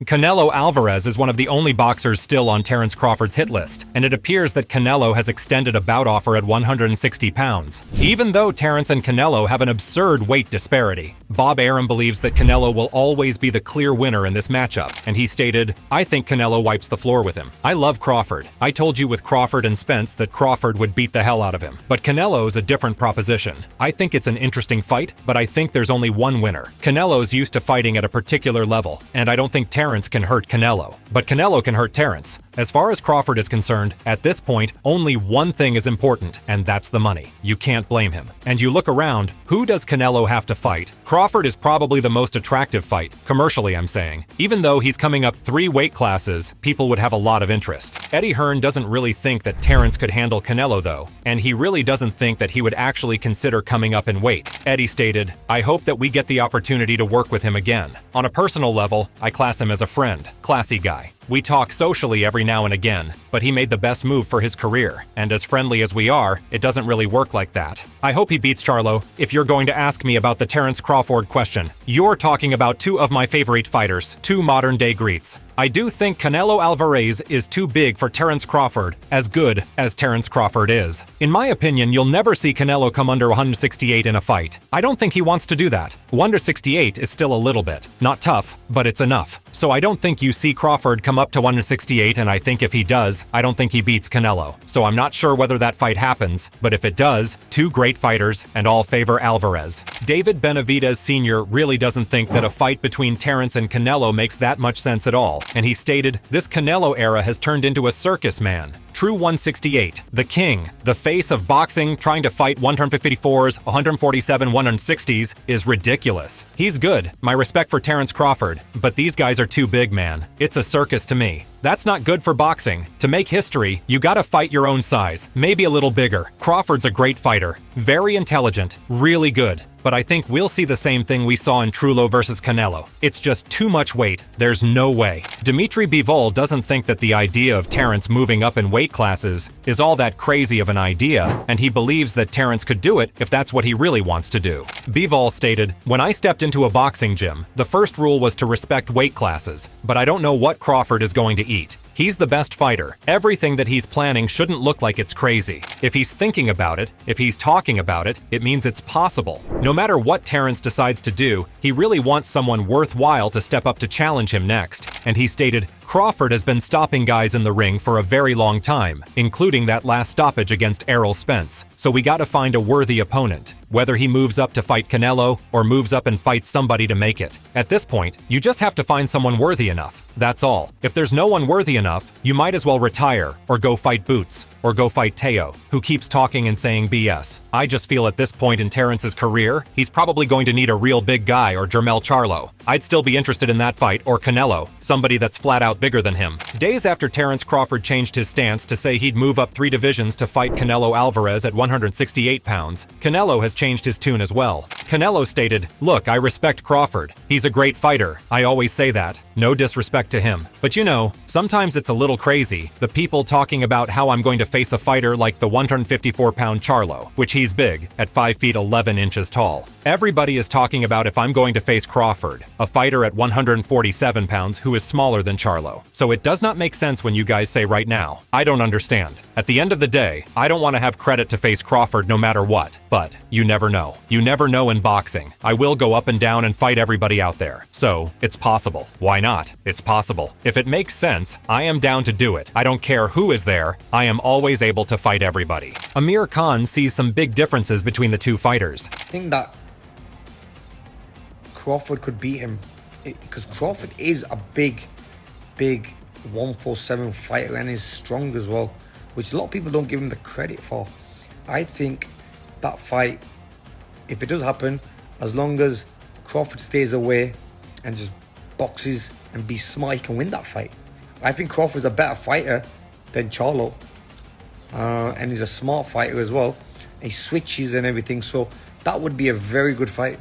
Canelo Álvarez is one of the only boxers still on Terence Crawford's hit list, and it appears that Canelo has extended a bout offer at 160 pounds. Even though Terence and Canelo have an absurd weight disparity, Bob Arum believes that Canelo will always be the clear winner in this matchup, and he stated, "I think Canelo wipes the floor with him. I love Crawford. I told you with Crawford and Spence that Crawford would beat the hell out of him. But Canelo's a different proposition. I think it's an interesting fight, but I think there's only one winner. Canelo's used to fighting at a particular level, and I don't think Terence can hurt Canelo. But Canelo can hurt Terence. As far as Crawford is concerned, at this point, only one thing is important, and that's the money. You can't blame him. And you look around, who does Canelo have to fight? Crawford is probably the most attractive fight, commercially I'm saying. Even though he's coming up 3 weight classes, people would have a lot of interest. Eddie Hearn doesn't really think that Terence could handle Canelo though, and he really doesn't think that he would actually consider coming up in weight. Eddie stated, "I hope that we get the opportunity to work with him again. On a personal level, I class him as a friend, classy guy. We talk socially every now and again, but he made the best move for his career, and as friendly as we are, it doesn't really work like that. I hope he beats Charlo. If you're going to ask me about the Terence Crawford question, you're talking about 2 of my favorite fighters, 2 modern-day greats. I do think Canelo Álvarez is too big for Terence Crawford, as good as Terence Crawford is. In my opinion, you'll never see Canelo come under 168 in a fight. I don't think he wants to do that. 168 is still a little bit. Not tough, but it's enough. So I don't think you see Crawford come up to 168, and I think if he does, I don't think he beats Canelo. So I'm not sure whether that fight happens, but if it does, 2 great fighters, and all favor Álvarez." David Benavidez Sr. really doesn't think that a fight between Terence and Canelo makes that much sense at all, and he stated, "This Canelo era has turned into a circus, man. True 168, the king, the face of boxing, trying to fight 154s, 147, 160s, is ridiculous. He's good, my respect for Terence Crawford, but these guys are too big, man. It's a circus to me. That's not good for boxing. To make history, you gotta fight your own size, maybe a little bigger. Crawford's a great fighter, very intelligent, really good. But I think we'll see the same thing we saw in Trullo versus Canelo. It's just too much weight. There's no way." Dimitri Bivol doesn't think that the idea of Terence moving up in weight classes is all that crazy of an idea, and he believes that Terence could do it if that's what he really wants to do. Bivol stated, "When I stepped into a boxing gym, the first rule was to respect weight classes, but I don't know what Crawford is going to eat. He's the best fighter. Everything that he's planning shouldn't look like it's crazy. If he's thinking about it, if he's talking about it, it means it's possible. No matter what Terence decides to do, he really wants someone worthwhile to step up to challenge him next." And he stated, "Crawford has been stopping guys in the ring for a very long time, including that last stoppage against Errol Spence. So we gotta find a worthy opponent. Whether he moves up to fight Canelo or moves up and fights somebody to make it. At this point, you just have to find someone worthy enough. That's all. If there's no one worthy enough, you might as well retire or go fight Boots or go fight Teo, who keeps talking and saying BS. I just feel at this point in Terence's career, he's probably going to need a real big guy or Jermell Charlo. I'd still be interested in that fight, or Canelo, somebody that's flat out bigger than him." Days after Terence Crawford changed his stance to say he'd move up 3 divisions to fight Canelo Álvarez at 168 pounds, Canelo has changed his tune as well. Canelo stated, "Look, I respect Crawford. He's a great fighter. I always say that. No disrespect to him. But you know, sometimes it's a little crazy, the people talking about how I'm going to face a fighter like the 154-pound Charlo, which he's big, at 5 feet 11 inches tall. Everybody is talking about if I'm going to face Crawford, a fighter at 147 pounds who is smaller than Charlo. So it does not make sense when you guys say right now. I don't understand. At the end of the day, I don't want to have credit to face Crawford no matter what, but you never know. You never know in boxing. I will go up and down and fight everybody out there. So, it's possible. Why not? It's possible. If it makes sense, I am down to do it. I don't care who is there. I am always able to fight everybody." Amir Khan sees some big differences between the 2 fighters. I think that Crawford could beat him because Crawford is a big 147 fighter and is strong as well, which a lot of people don't give him the credit for. I think that fight, if it does happen, as long as Crawford stays away and just boxes and be smart, he can win that fight. I think Crawford's a better fighter than Charlo, and he's a smart fighter as well. He switches and everything, so that would be a very good fight.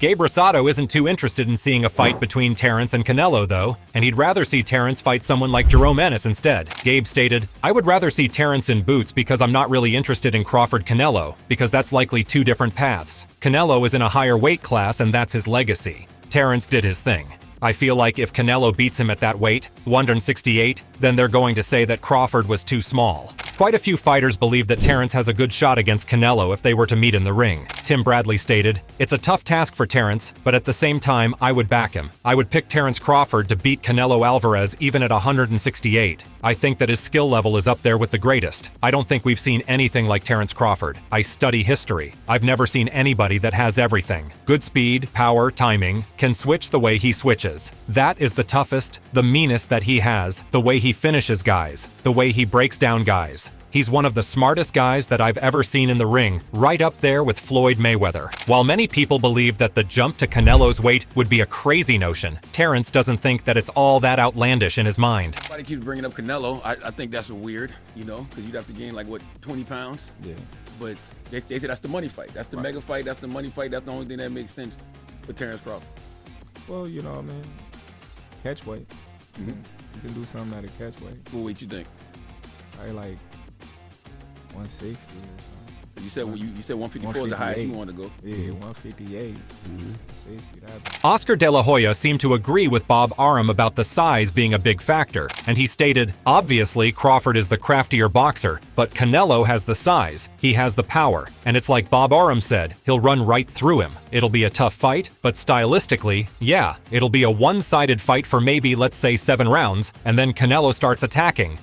Gabe Rosado isn't too interested in seeing a fight between Terence and Canelo, though, and he'd rather see Terence fight someone like Jerome Ennis instead. Gabe stated, "I would rather see Terence in Boots because I'm not really interested in Crawford-Canelo, because that's likely 2 different paths. Canelo is in a higher weight class and that's his legacy. Terence did his thing. I feel like if Canelo beats him at that weight, 168, then they're going to say that Crawford was too small. Quite a few fighters believe that Terence has a good shot against Canelo if they were to meet in the ring. Tim Bradley stated, "It's a tough task for Terence, but at the same time, I would back him. I would pick Terence Crawford to beat Canelo Álvarez even at 168. I think that his skill level is up there with the greatest. I don't think we've seen anything like Terence Crawford. I study history. I've never seen anybody that has everything. Good speed, power, timing, can switch the way he switches. That is the toughest, the meanest that he has, the way he finishes guys, the way he breaks down guys. He's one of the smartest guys that I've ever seen in the ring, right up there with Floyd Mayweather." While many people believe that the jump to Canelo's weight would be a crazy notion, Terence doesn't think that it's all that outlandish in his mind. Everybody keeps bringing up Canelo. I think that's weird, because you'd have to gain 20 pounds? Yeah. But they say that's the money fight. That's the mega fight. That's the money fight. That's the only thing that makes sense for Terence Crawford. Well, catch weight. Mm-hmm. You can do something at a catch weight. What weight you think? Probably like 160 or something. You said 154 is the highest you want to go. Yeah, 158. 60, that. Oscar De La Hoya seemed to agree with Bob Arum about the size being a big factor, and he stated, "Obviously, Crawford is the craftier boxer, but Canelo has the size, he has the power, and it's like Bob Arum said, he'll run right through him. It'll be a tough fight, but stylistically, yeah, it'll be a one-sided fight for maybe, let's say, 7 rounds, and then Canelo starts attacking.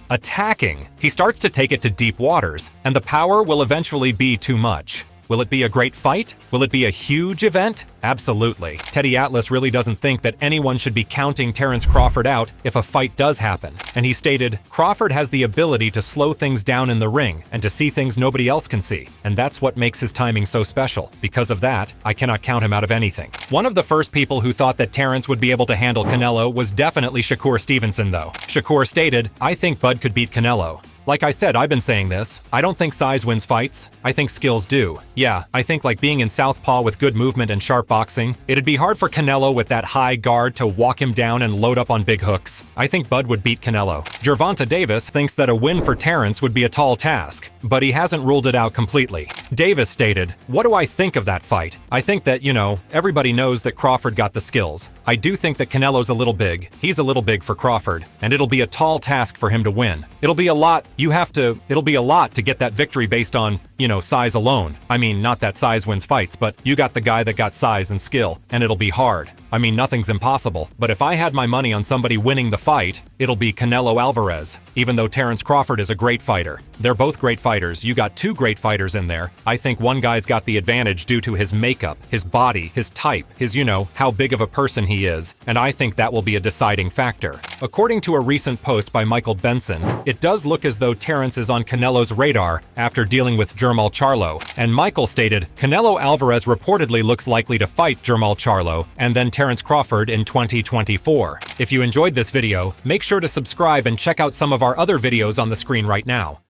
He starts to take it to deep waters, and the power will eventually be too much. Will it be a great fight? Will it be a huge event? Absolutely. Teddy Atlas really doesn't think that anyone should be counting Terence Crawford out if a fight does happen. And he stated, "Crawford has the ability to slow things down in the ring and to see things nobody else can see. And that's what makes his timing so special. Because of that, I cannot count him out of anything." One of the first people who thought that Terence would be able to handle Canelo was definitely Shakur Stevenson, though. Shakur stated, "I think Bud could beat Canelo. Like I said, I've been saying this. I don't think size wins fights. I think skills do. Yeah, I think like being in southpaw with good movement and sharp boxing, it'd be hard for Canelo with that high guard to walk him down and load up on big hooks. I think Bud would beat Canelo." Gervonta Davis thinks that a win for Terence would be a tall task, but he hasn't ruled it out completely. Davis stated, "What do I think of that fight? I think that, everybody knows that Crawford got the skills. I do think that Canelo's a little big. He's a little big for Crawford, and it'll be a tall task for him to win. It'll be a lot to get that victory based on, size alone. I mean, not that size wins fights, but you got the guy that got size and skill, and it'll be hard. I mean, nothing's impossible, but if I had my money on somebody winning the fight, it'll be Canelo Álvarez, even though Terence Crawford is a great fighter. They're both great fighters. You got 2 great fighters in there. I think one guy's got the advantage due to his makeup, his body, his type, his, how big of a person he is, and I think that will be a deciding factor." According to a recent post by Michael Benson, it does look as though Terence is on Canelo's radar after dealing with Jermall Charlo, and Michael stated, "Canelo Álvarez reportedly looks likely to fight Jermall Charlo and then Terence Crawford in 2024. If you enjoyed this video, make sure to subscribe and check out some of our other videos on the screen right now.